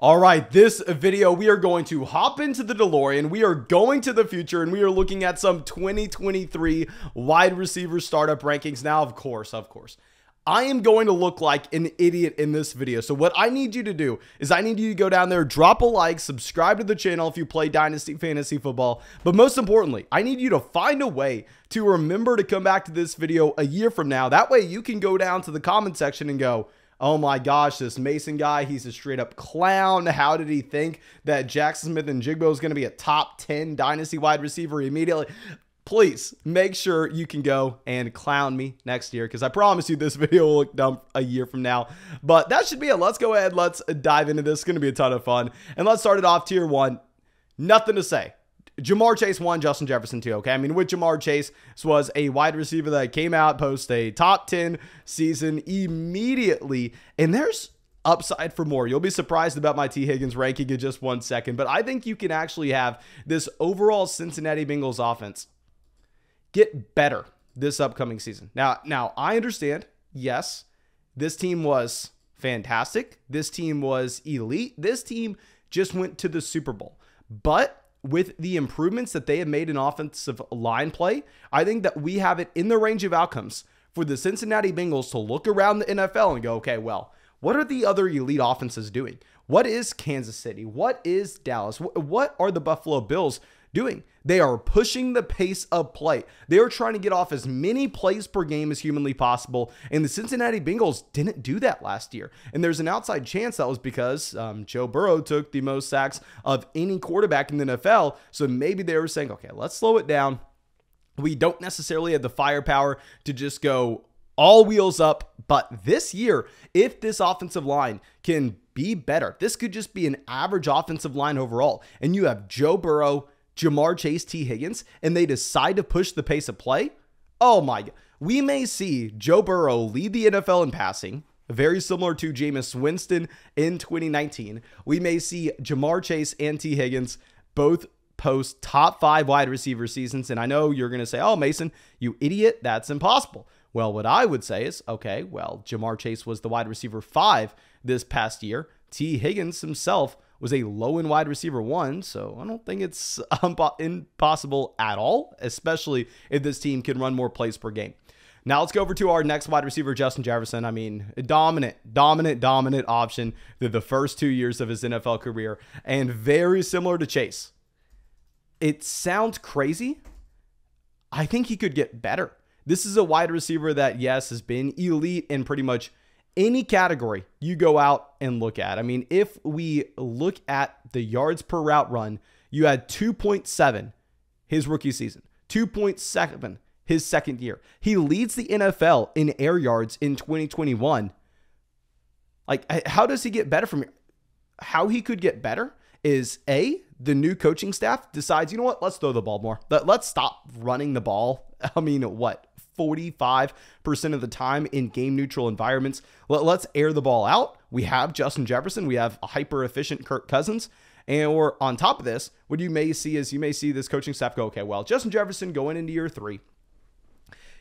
All right, this video, we are going to hop into the DeLorean. We are going to the future, and we are looking at some 2023 wide receiver startup rankings. Now, of course, I am going to look like an idiot in this video. So what I need you to do is I need you to go down there, drop a like, subscribe to the channel if you play Dynasty Fantasy Football. But most importantly, I need you to find a way to remember to come back to this video a year from now. That way you can go down to the comment section and go, oh my gosh, this Mason guy, he's a straight up clown. How did he think that Jackson Smith-Njigba is going to be a top 10 Dynasty wide receiver immediately? Please make sure you can go and clown me next year, because I promise you this video will look dumb a year from now. But that should be it. Let's go ahead. Let's dive into this. It's going to be a ton of fun. And let's start it off tier 1. Nothing to say. Jamar Chase 1, Justin Jefferson 2, okay? I mean, with Jamar Chase, this was a wide receiver that came out, post a top 10 season immediately, and there's upside for more. You'll be surprised about my T. Higgins ranking in just 1 second, but I think you can actually have this overall Cincinnati Bengals offense get better this upcoming season. Now, I understand, yes, this team was fantastic. This team was elite. This team just went to the Super Bowl, but with the improvements that they have made in offensive line play, I think that we have it in the range of outcomes for the Cincinnati Bengals to look around the NFL and go, okay, well, what are the other elite offenses doing? What is Kansas City? What is Dallas? What are the Buffalo Bills doing? They are pushing the pace of play. They are trying to get off as many plays per game as humanly possible, and the Cincinnati Bengals didn't do that last year. And there's an outside chance that was because Joe Burrow took the most sacks of any quarterback in the NFL, so maybe they were saying, okay, let's slow it down. We don't necessarily have the firepower to just go all wheels up, but this year, if this offensive line can be better, this could just be an average offensive line overall, and you have Joe Burrow, Jamar Chase, T. Higgins, and they decide to push the pace of play, oh my God. We may see Joe Burrow lead the NFL in passing, very similar to Jameis Winston in 2019. We may see Jamar Chase and T. Higgins both post top 5 wide receiver seasons. And I know you're going to say, oh, Mason, you idiot, that's impossible. Well, what I would say is, okay, well, Jamar Chase was the wide receiver 5 this past year. T. Higgins himself was a low-end wide receiver 1, so I don't think it's impossible at all, especially if this team can run more plays per game. Now let's go over to our next wide receiver, Justin Jefferson. I mean, dominant option through the first 2 years of his NFL career, and very similar to Chase. It sounds crazy. I think he could get better. This is a wide receiver that, yes, has been elite in pretty much any category you go out and look at. I mean, if we look at the yards per route run, you had 2.7 his rookie season, 2.7 his second year. He leads the NFL in air yards in 2021. Like, how does he get better from here? How he could get better is A, the new coaching staff decides, you know what, let's throw the ball more. Let's stop running the ball. I mean, what? 45% of the time in game neutral environments. Let's air the ball out. We have Justin Jefferson. We have a hyper efficient Kirk Cousins. And or on top of this, what you may see is you may see this coaching staff go, okay, well, Justin Jefferson going into year 3.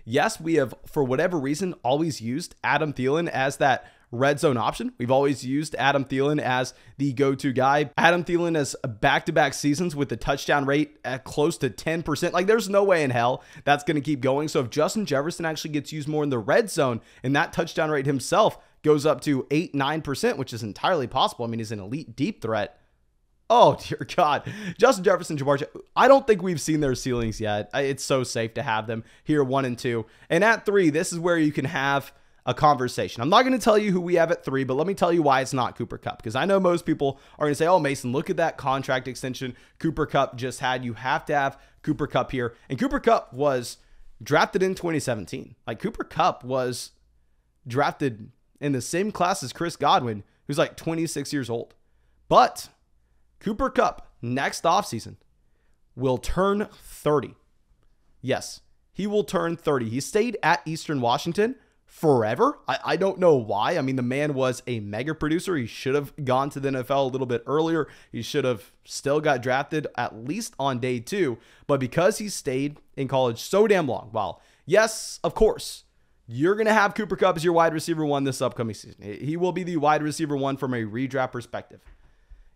Yes, we have, for whatever reason, always used Adam Thielen as that red zone option. We've always used Adam Thielen as the go-to guy. Adam Thielen has back-to-back seasons with the touchdown rate at close to 10%. Like, there's no way in hell that's going to keep going. So if Justin Jefferson actually gets used more in the red zone and that touchdown rate himself goes up to 8-9%, which is entirely possible. I mean, he's an elite deep threat. Oh, dear God. Justin Jefferson, Jamar Chase, I don't think we've seen their ceilings yet. It's so safe to have them here 1 and 2. And at 3, this is where you can have a conversation. I'm not going to tell you who we have at 3, but let me tell you why it's not Cooper Kupp, because I know most people are going to say, oh, Mason, look at that contract extension Cooper Kupp just had. You have to have Cooper Kupp here. And Cooper Kupp was drafted in 2017. Like, Cooper Kupp was drafted in the same class as Chris Godwin, who's like 26 years old. But Cooper Kupp next offseason will turn 30. Yes, he will turn 30. He stayed at Eastern Washington forever. I don't know why. I mean, the man was a mega producer. He should have gone to the NFL a little bit earlier. He should have still got drafted at least on day 2. But because he stayed in college so damn long, well, yes, of course, you're going to have Cooper Kupp as your wide receiver 1 this upcoming season. He will be the wide receiver 1 from a redraft perspective.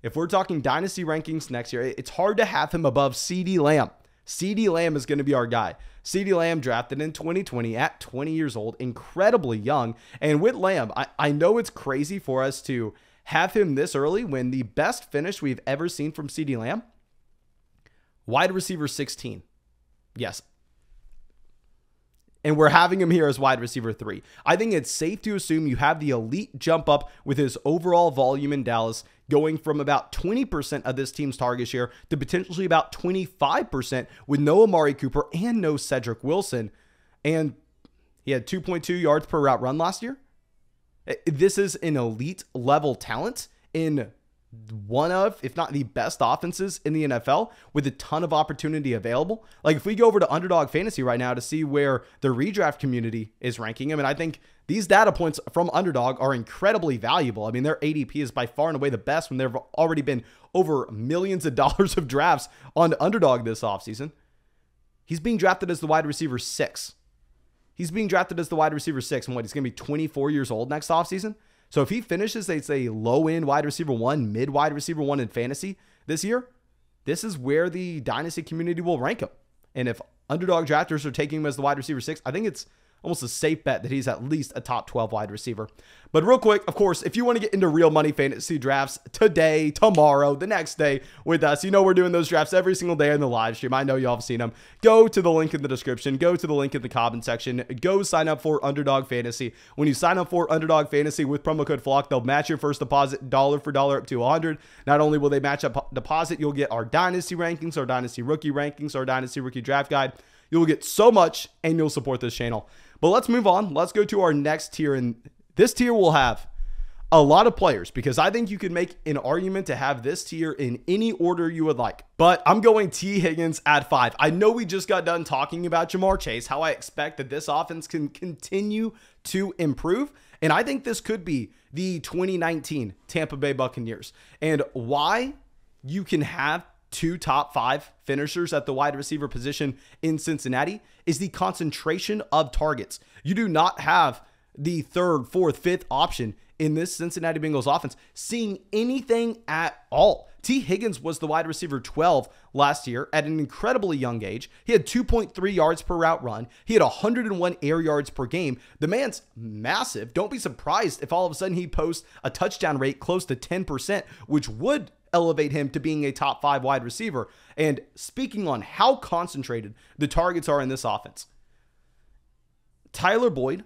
if we're talking dynasty rankings next year, it's hard to have him above CeeDee Lamb. CeeDee Lamb is going to be our guy. CeeDee Lamb drafted in 2020 at 20 years old, incredibly young. And with Lamb, I know it's crazy for us to have him this early when the best finish we've ever seen from CeeDee Lamb, wide receiver 16. Yes. And we're having him here as wide receiver 3. I think it's safe to assume you have the elite jump up with his overall volume in Dallas, going from about 20% of this team's target share to potentially about 25% with no Amari Cooper and no Cedric Wilson. And he had 2.2 yards per route run last year. This is an elite level talent in one of, if not the best offenses in the NFL with a ton of opportunity available. Like if we go over to Underdog Fantasy right now to see where the redraft community is ranking him, and I think these data points from Underdog are incredibly valuable. I mean, their ADP is by far and away the best when there have already been over millions of dollars of drafts on Underdog this offseason. He's being drafted as the wide receiver 6. He's being drafted as the wide receiver 6, and what, he's going to be 24 years old next offseason? So if he finishes, they say low-end wide receiver 1, mid-wide receiver 1 in fantasy this year, this is where the dynasty community will rank him. And if Underdog drafters are taking him as the wide receiver 6, I think it's almost a safe bet that he's at least a top 12 wide receiver. But real quick, of course, if you want to get into real money fantasy drafts today, tomorrow, the next day with us, you know we're doing those drafts every single day in the live stream. I know y'all have seen them. Go to the link in the description. Go to the link in the comment section. Go sign up for Underdog Fantasy. When you sign up for Underdog Fantasy with promo code FLOCK, they'll match your first deposit dollar for dollar up to 100. Not only will they match up deposit, you'll get our dynasty rankings, our dynasty rookie rankings, our dynasty rookie draft guide. You'll get so much, and you'll support this channel. But let's move on. Let's go to our next tier. And this tier will have a lot of players because I think you could make an argument to have this tier in any order you would like. But I'm going T. Higgins at 5. I know we just got done talking about Ja'Marr Chase, how I expect that this offense can continue to improve. And I think this could be the 2019 Tampa Bay Buccaneers. And why you can have 2 top 5 finishers at the wide receiver position in Cincinnati is the concentration of targets. You do not have the 3rd, 4th, 5th option in this Cincinnati Bengals offense seeing anything at all. T. Higgins was the wide receiver 12 last year at an incredibly young age. He had 2.3 yards per route run. He had 101 air yards per game. The man's massive. Don't be surprised if all of a sudden he posts a touchdown rate close to 10%, which would elevate him to being a top 5 wide receiver. And speaking on how concentrated the targets are in this offense, Tyler Boyd,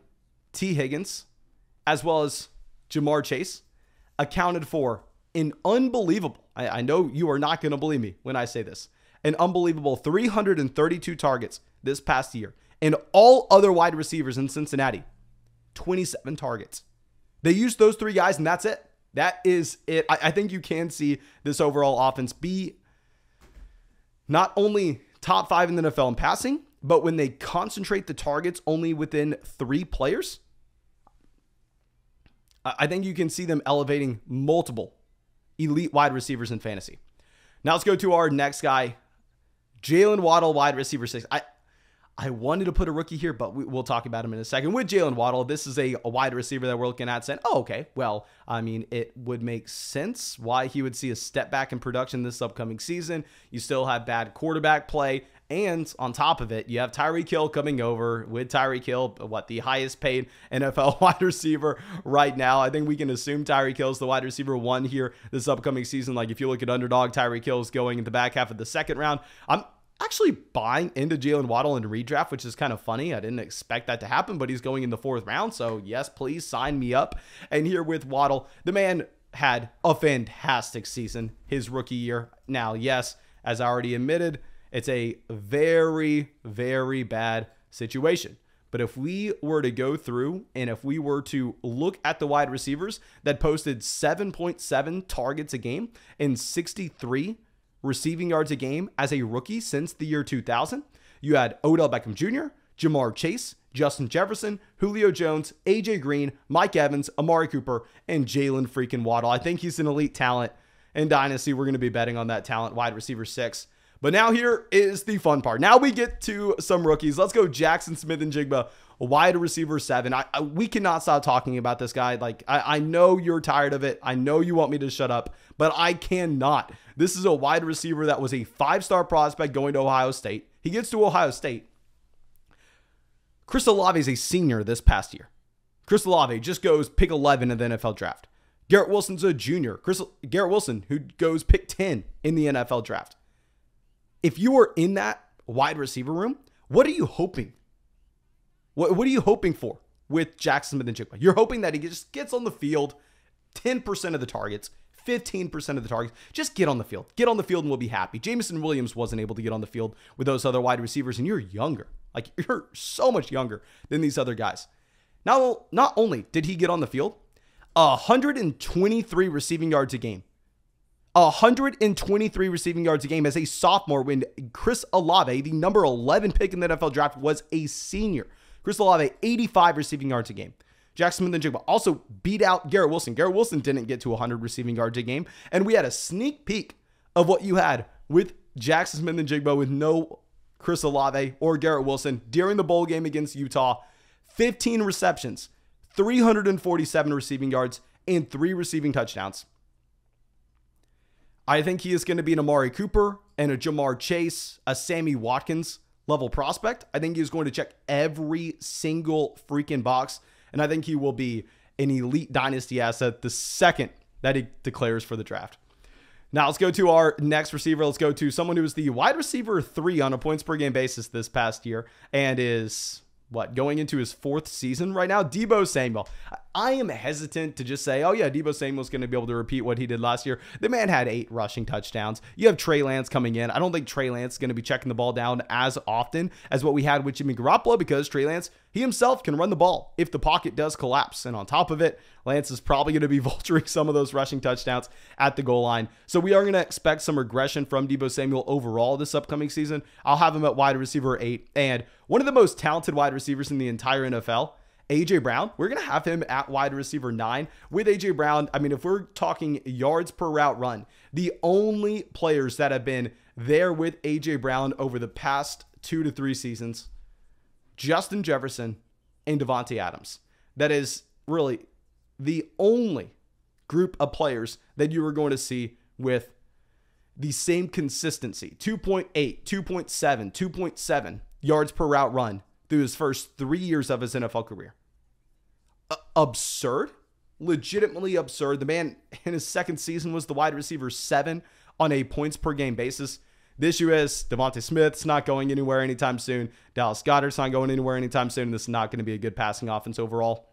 T. Higgins, as well as Ja'Marr Chase accounted for an unbelievable, I know you are not going to believe me when I say this, an unbelievable 332 targets this past year. And all other wide receivers in Cincinnati, 27 targets. They used those 3 guys and that's it. That is it. I think you can see this overall offense be not only top 5 in the NFL in passing, but when they concentrate the targets only within 3 players, I think you can see them elevating multiple elite wide receivers in fantasy. Now let's go to our next guy, Jalen Waddle, wide receiver 6. I wanted to put a rookie here, but we'll talk about him in a second. With Jalen Waddle, this is a wide receiver that we're looking at saying, oh, okay, well, I mean, it would make sense why he would see a step back in production this upcoming season. You still have bad quarterback play, and on top of it, you have Tyreek Hill coming over. With Tyreek Hill, the highest paid NFL wide receiver right now. I think we can assume Tyreek Hill is the wide receiver 1 here this upcoming season. Like if you look at Underdog, Tyreek Hill is going in the back half of the 2nd round. I'm actually buying into Jalen Waddle in redraft, which is kind of funny. I didn't expect that to happen, but he's going in the 4th round. So yes, please sign me up. And here with Waddle, the man had a fantastic season his rookie year. Now, yes, as I already admitted, it's a very, very bad situation. But if we were to go through and if we were to look at the wide receivers that posted 7.7 targets a game and 63 receiving yards a game as a rookie since the year 2000. You had Odell Beckham Jr., Ja'Marr Chase, Justin Jefferson, Julio Jones, AJ Green, Mike Evans, Amari Cooper, and Jalen freaking Waddle. I think he's an elite talent in Dynasty. We're going to be betting on that talent, wide receiver 6. But now here is the fun part. Now we get to some rookies. Let's go Jackson Smith and Jigba, wide receiver 7. We cannot stop talking about this guy. Like, I know you're tired of it. I know you want me to shut up, but I cannot. This is a wide receiver that was a 5-star prospect going to Ohio State. He gets to Ohio State. Chris Olave is a senior this past year. Chris Olave just goes pick 11 in the NFL draft. Garrett Wilson's a junior. Garrett Wilson, who goes pick 10 in the NFL draft. If you are in that wide receiver room, what are you hoping? What are you hoping for with Jackson Smith-Njigba? You're hoping that he just gets on the field 10% of the targets, 15% of the targets. Just get on the field. Get on the field and we'll be happy. Jameson Williams wasn't able to get on the field with those other wide receivers, and you're younger. Like, you're so much younger than these other guys. Now, not only did he get on the field, 123 receiving yards a game. 123 receiving yards a game as a sophomore when Chris Olave, the number 11 pick in the NFL draft, was a senior. Chris Olave, 85 receiving yards a game. Jackson Smith-Njigba also beat out Garrett Wilson. Garrett Wilson didn't get to 100 receiving yards a game. And we had a sneak peek of what you had with Jackson Smith-Njigba with no Chris Olave or Garrett Wilson during the bowl game against Utah. 15 receptions, 347 receiving yards, and 3 receiving touchdowns. I think he is going to be an Amari Cooper and a Jamar Chase, a Sammy Watkins level prospect. I think he's going to check every single freaking box. And I think he will be an elite dynasty asset the second that he declares for the draft. Now let's go to our next receiver. Let's go to someone who was the wide receiver 3 on a points per game basis this past year and is going into his 4th season right now? Deebo Samuel. I am hesitant to just say, oh yeah, Deebo Samuel's going to be able to repeat what he did last year. The man had 8 rushing touchdowns. You have Trey Lance coming in. I don't think Trey Lance is going to be checking the ball down as often as what we had with Jimmy Garoppolo, because Trey Lance, he himself can run the ball if the pocket does collapse. And on top of it, Lance is probably going to be vulturing some of those rushing touchdowns at the goal line. So we are going to expect some regression from Deebo Samuel overall this upcoming season. I'll have him at wide receiver 8. And one of the most talented wide receivers in the entire NFL, A.J. Brown, we're going to have him at wide receiver 9. With A.J. Brown, I mean, if we're talking yards per route run, the only players that have been there with A.J. Brown over the past 2 to 3 seasons, Justin Jefferson and Devonta Adams. That is really the only group of players that you are going to see with the same consistency. 2.8, 2.7, 2.7 yards per route run through his first 3 years of his NFL career. Absurd. Legitimately absurd. The man in his 2nd season was the wide receiver 7 on a points per game basis. The issue is Devonta Smith's not going anywhere anytime soon. Dallas Goedert's not going anywhere anytime soon. This is not going to be a good passing offense overall.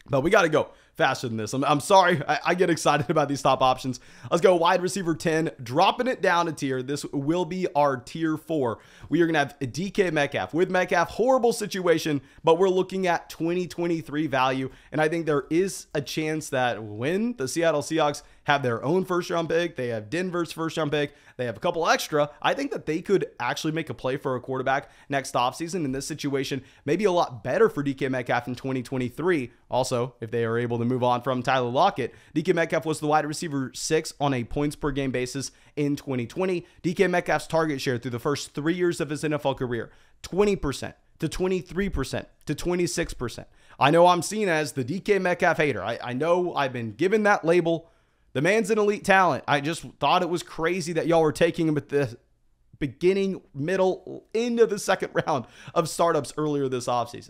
But we got to go faster than this. I'm sorry. I get excited about these top options. Let's go wide receiver 10, dropping it down a tier. This will be our tier 4. We are going to have DK Metcalf. With Metcalf, horrible situation, but we're looking at 2023 value. And I think there is a chance that when the Seattle Seahawks have their own 1st-round pick, they have Denver's 1st-round pick, they have a couple extra, I think that they could actually make a play for a quarterback next offseason. In this situation, maybe a lot better for DK Metcalf in 2023. Also, if they are able to move on from Tyler Lockett, DK Metcalf was the wide receiver 6 on a points per game basis in 2020. DK Metcalf's target share through the first 3 years of his NFL career, 20% to 23% to 26%. I know I'm seen as the DK Metcalf hater. I know I've been given that label. The man's an elite talent. I just thought it was crazy that y'all were taking him at the beginning, middle, end of the 2nd round of startups earlier this offseason.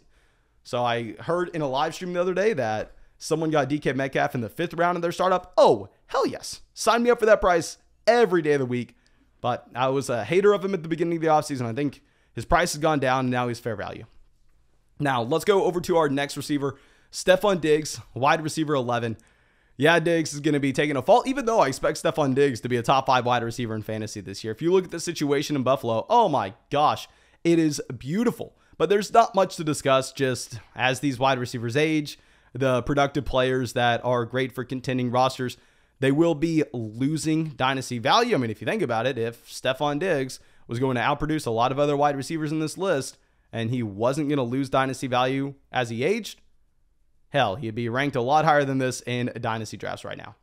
So I heard in a live stream the other day that someone got DK Metcalf in the 5th round of their startup. Oh, hell yes. Sign me up for that price every day of the week. But I was a hater of him at the beginning of the offseason. I think his price has gone down and now he's fair value. Now let's go over to our next receiver, Stefon Diggs, wide receiver 11. Yeah, Diggs is going to be taking a fall, even though I expect Stefon Diggs to be a top 5 wide receiver in fantasy this year. If you look at the situation in Buffalo, oh my gosh, it is beautiful. But there's not much to discuss. Just as these wide receivers age, the productive players that are great for contending rosters, they will be losing dynasty value. I mean, if you think about it, if Stefon Diggs was going to outproduce a lot of other wide receivers in this list and he wasn't going to lose dynasty value as he aged, hell, he'd be ranked a lot higher than this in dynasty drafts right now.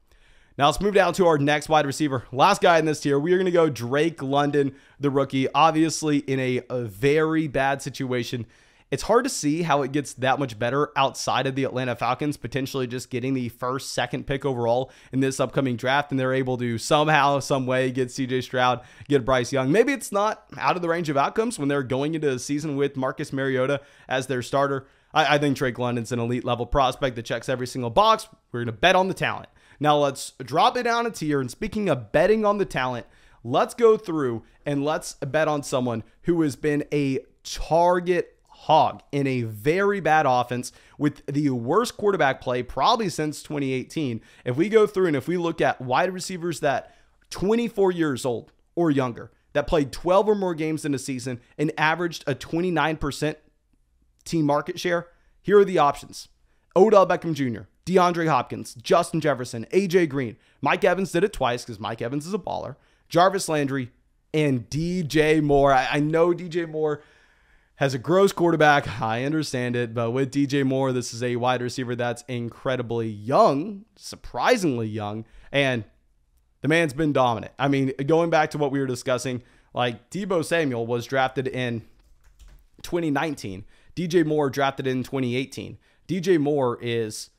Now let's move down to our next wide receiver. Last guy in this tier, we are going to go Drake London, the rookie, obviously in a very bad situation It's hard to see how it gets that much better outside of the Atlanta Falcons potentially just getting the first, second pick overall in this upcoming draft, and they're able to somehow, some way get CJ Stroud, get Bryce Young. Maybe it's not out of the range of outcomes when they're going into the season with Marcus Mariota as their starter. I think Trey London's an elite level prospect that checks every single box. We're going to bet on the talent. Now let's drop it down a tier, and speaking of betting on the talent, let's go through and let's bet on someone who has been a target hog in a very bad offense with the worst quarterback play probably since 2018. If we go through and if we look at wide receivers that 24 years old or younger that played 12 or more games in a season and averaged a 29% team market share, here are the options. Odell Beckham Jr., DeAndre Hopkins, Justin Jefferson, AJ Green. Mike Evans did it twice because Mike Evans is a baller. Jarvis Landry and DJ Moore. I know DJ Moore has a gross quarterback. I understand it. But with DJ Moore, this is a wide receiver that's incredibly young, surprisingly young. And the man's been dominant. I mean, going back to what we were discussing, like Deebo Samuel was drafted in 2019. DJ Moore drafted in 2018. DJ Moore is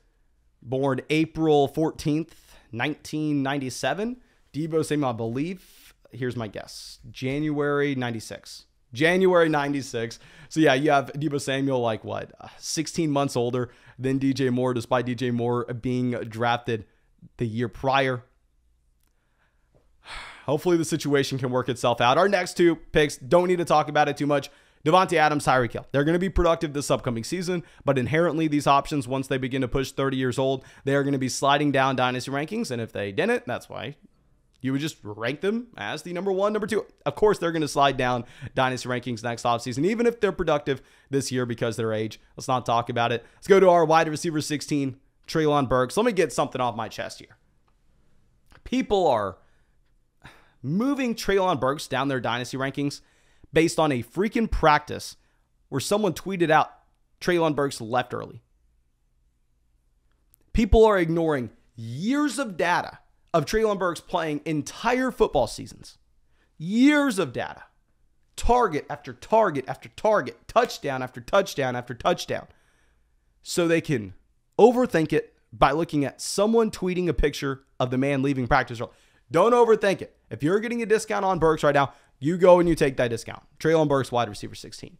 born April 14th, 1997. Deebo Samuel, I believe, here's my guess, January 96. January 96. So yeah, you have Deebo Samuel like what, 16 months older than DJ Moore, despite DJ Moore being drafted the year prior. Hopefully the situation can work itself out. Our next two picks, don't need to talk about it too much. Devonta Adams, Tyreek Hill. They're going to be productive this upcoming season, but inherently these options, once they begin to push 30 years old, they are going to be sliding down dynasty rankings. And if they didn't, that's why you would just rank them as the number one, number two. Of course, they're going to slide down dynasty rankings next offseason, even if they're productive this year because of their age. Let's not talk about it. Let's go to our wide receiver 16, Treylon Burks. Let me get something off my chest here. People are moving Treylon Burks down their dynasty rankings based on a freaking practice where someone tweeted out Treylon Burks left early. People are ignoring years of data of Treylon Burks playing entire football seasons. Years of data. Target after target after target. Touchdown after touchdown after touchdown. So they can overthink it by looking at someone tweeting a picture of the man leaving practice. Don't overthink it. If you're getting a discount on Burks right now, you go and you take that discount. Treylon Burks, wide receiver 16.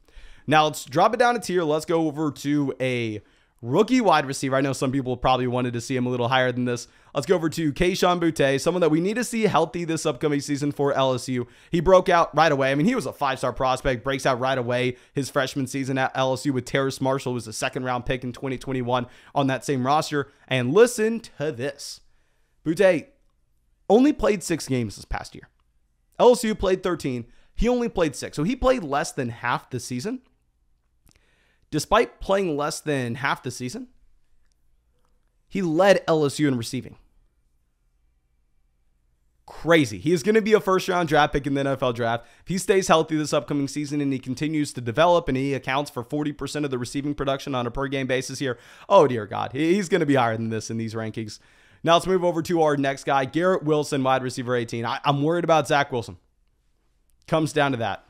Now let's drop it down a tier. Let's go over to a rookie wide receiver. I know some people probably wanted to see him a little higher than this. Let's go over to Kshawn Bey, someone that we need to see healthy this upcoming season for LSU. He broke out right away. I mean, he was a five-star prospect, breaks out right away his freshman season at LSU with Terrace Marshall, who was a second-round pick in 2021 on that same roster. And listen to this. Bey only played 6 games this past year. LSU played 13. He only played 6. So he played less than half the season. Despite playing less than half the season, he led LSU in receiving. Crazy. He is going to be a first-round draft pick in the NFL draft. If he stays healthy this upcoming season and he continues to develop and he accounts for 40% of the receiving production on a per-game basis here, oh, dear God, he's going to be higher than this in these rankings. Now let's move over to our next guy, Garrett Wilson, wide receiver 18. I'm worried about Zach Wilson. Comes down to that.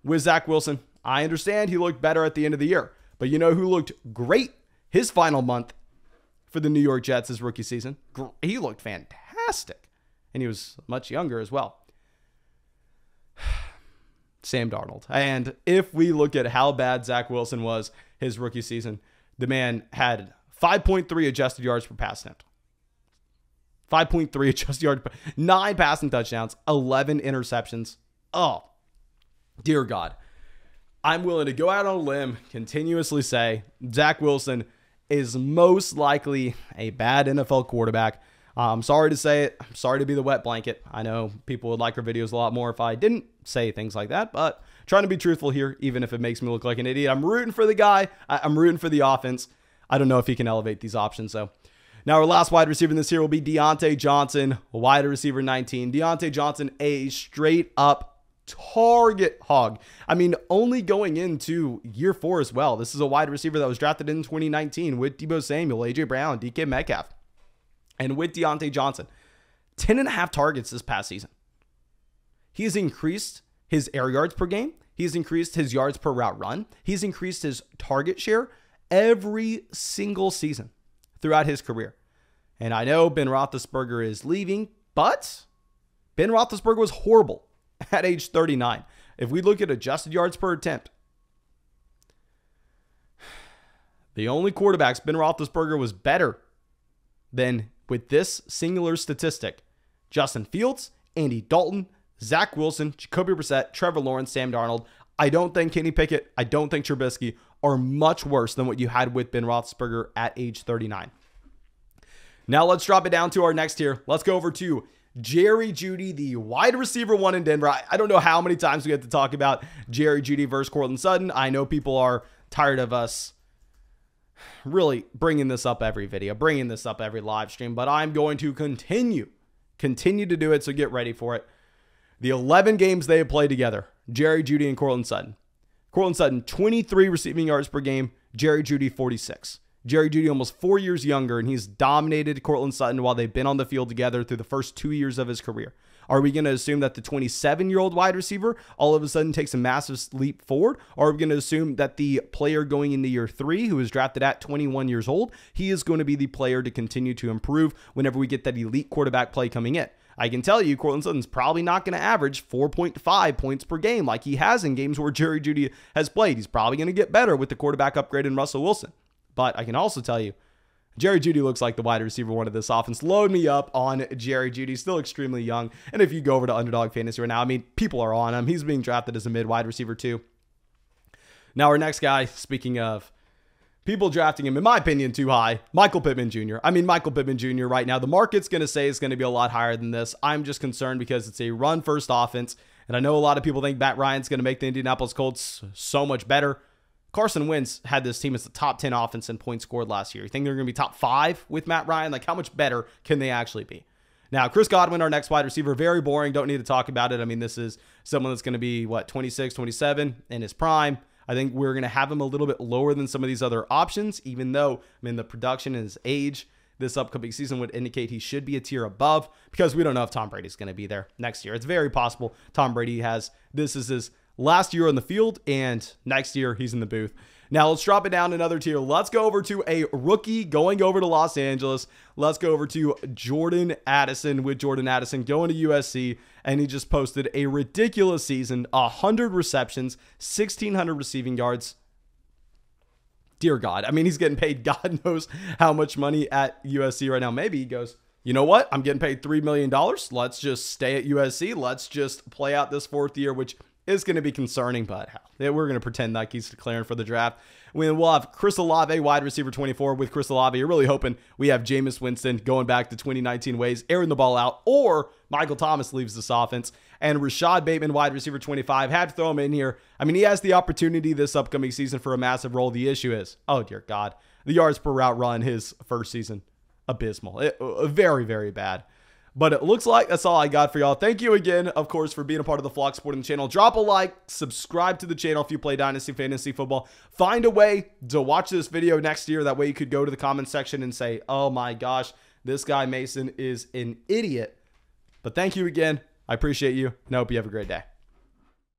With Zach Wilson, I understand he looked better at the end of the year. But you know who looked great his final month for the New York Jets his rookie season? He looked fantastic. And he was much younger as well. Sam Darnold. And if we look at how bad Zach Wilson was his rookie season, the man had 5.3 adjusted yards per pass attempt. 5.3 adjusted yards per 9 passing touchdowns, 11 interceptions. Oh, dear God. I'm willing to go out on a limb, continuously say Zach Wilson is most likely a bad NFL quarterback. I'm sorry to say it. I'm sorry to be the wet blanket. I know people would like our videos a lot more if I didn't say things like that, but trying to be truthful here, even if it makes me look like an idiot. I'm rooting for the guy. I'm rooting for the offense. I don't know if he can elevate these options, though. Now, our last wide receiver in this here will be Deontay Johnson, wide receiver 19. Deontay Johnson, a straight-up target hog. I mean, only going into year 4 as well. This is a wide receiver that was drafted in 2019 with Deebo Samuel, AJ Brown, DK Metcalf, and with Deontay Johnson. 10.5 targets this past season. He has increased his air yards per game. He's increased his yards per route run. He's increased his target share every single season throughout his career. And I know Ben Roethlisberger is leaving, but Ben Roethlisberger was horrible at age 39. If we look at adjusted yards per attempt, the only quarterbacks Ben Roethlisberger was better than with this singular statistic: Justin Fields, Andy Dalton, Zach Wilson, Jacoby Brissett, Trevor Lawrence, Sam Darnold. I don't think Kenny Pickett, I don't think Trubisky are much worse than what you had with Ben Roethlisberger at age 39. Now let's drop it down to our next tier. Let's go over to Jerry Jeudy, the wide receiver 1 in Denver. I don't know how many times we have to talk about Jerry Jeudy versus Courtland Sutton. I know people are tired of us really bringing this up every video, bringing this up every live stream, but I'm going to continue to do it, so get ready for it. The 11 games they have played together, Jerry Jeudy and Courtland Sutton. Courtland Sutton, 23 receiving yards per game. Jerry Jeudy, 46. Jerry Jeudy almost 4 years younger, and he's dominated Courtland Sutton while they've been on the field together through the first 2 years of his career. Are we going to assume that the 27-year-old wide receiver all of a sudden takes a massive leap forward? Or are we going to assume that the player going into year 3, who was drafted at 21 years old, he is going to be the player to continue to improve whenever we get that elite quarterback play coming in? I can tell you, Courtland Sutton's probably not going to average 4.5 points per game like he has in games where Jerry Jeudy has played. He's probably going to get better with the quarterback upgrade in Russell Wilson. But I can also tell you, Jerry Jeudy looks like the wide receiver 1 of this offense. Load me up on Jerry Jeudy, still extremely young. And if you go over to Underdog Fantasy right now, I mean, people are on him. He's being drafted as a mid wide receiver 2. Now our next guy, speaking of people drafting him, in my opinion, too high, Michael Pittman Jr. I mean, Michael Pittman Jr. right now, the market's going to say it's going to be a lot higher than this. I'm just concerned because it's a run-first offense. And I know a lot of people think Matt Ryan's going to make the Indianapolis Colts so much better. Carson Wentz had this team as the top 10 offense in points scored last year. You think they're going to be top 5 with Matt Ryan? Like, how much better can they actually be? Now, Chris Godwin, our next wide receiver, very boring. Don't need to talk about it. I mean, this is someone that's going to be, 26, 27 in his prime. I think we're going to have him a little bit lower than some of these other options, even though, I mean, the production and his age this upcoming season would indicate he should be a tier above, because we don't know if Tom Brady's going to be there next year. It's very possible Tom Brady this is his last year on the field, and next year he's in the booth. Now let's drop it down another tier. Let's go over to a rookie going over to Los Angeles. Let's go over to Jordan Addison, with Jordan Addison going to USC, and he just posted a ridiculous season, 100 receptions, 1,600 receiving yards. Dear God. I mean, he's getting paid God knows how much money at USC right now. Maybe he goes, you know what? I'm getting paid $3 million. Let's just stay at USC. Let's just play out this 4th year, which is going to be concerning, but we're going to pretend like he's declaring for the draft. We'll have Chris Olave, wide receiver 24. With Chris Olave, you're really hoping we have Jameis Winston going back to 2019 ways, airing the ball out, or Michael Thomas leaves this offense. And Rashad Bateman, wide receiver 25, had to throw him in here. I mean, he has the opportunity this upcoming season for a massive role. The issue is, oh dear God, the yards per route run his first season, abysmal. Very, very bad. But it looks like that's all I got for y'all. Thank you again, of course, for being a part of the Flock Sporting channel. Drop a like, subscribe to the channel if you play Dynasty Fantasy Football. Find a way to watch this video next year. That way you could go to the comment section and say, oh my gosh, this guy Mason is an idiot. But thank you again. I appreciate you, and I hope you have a great day.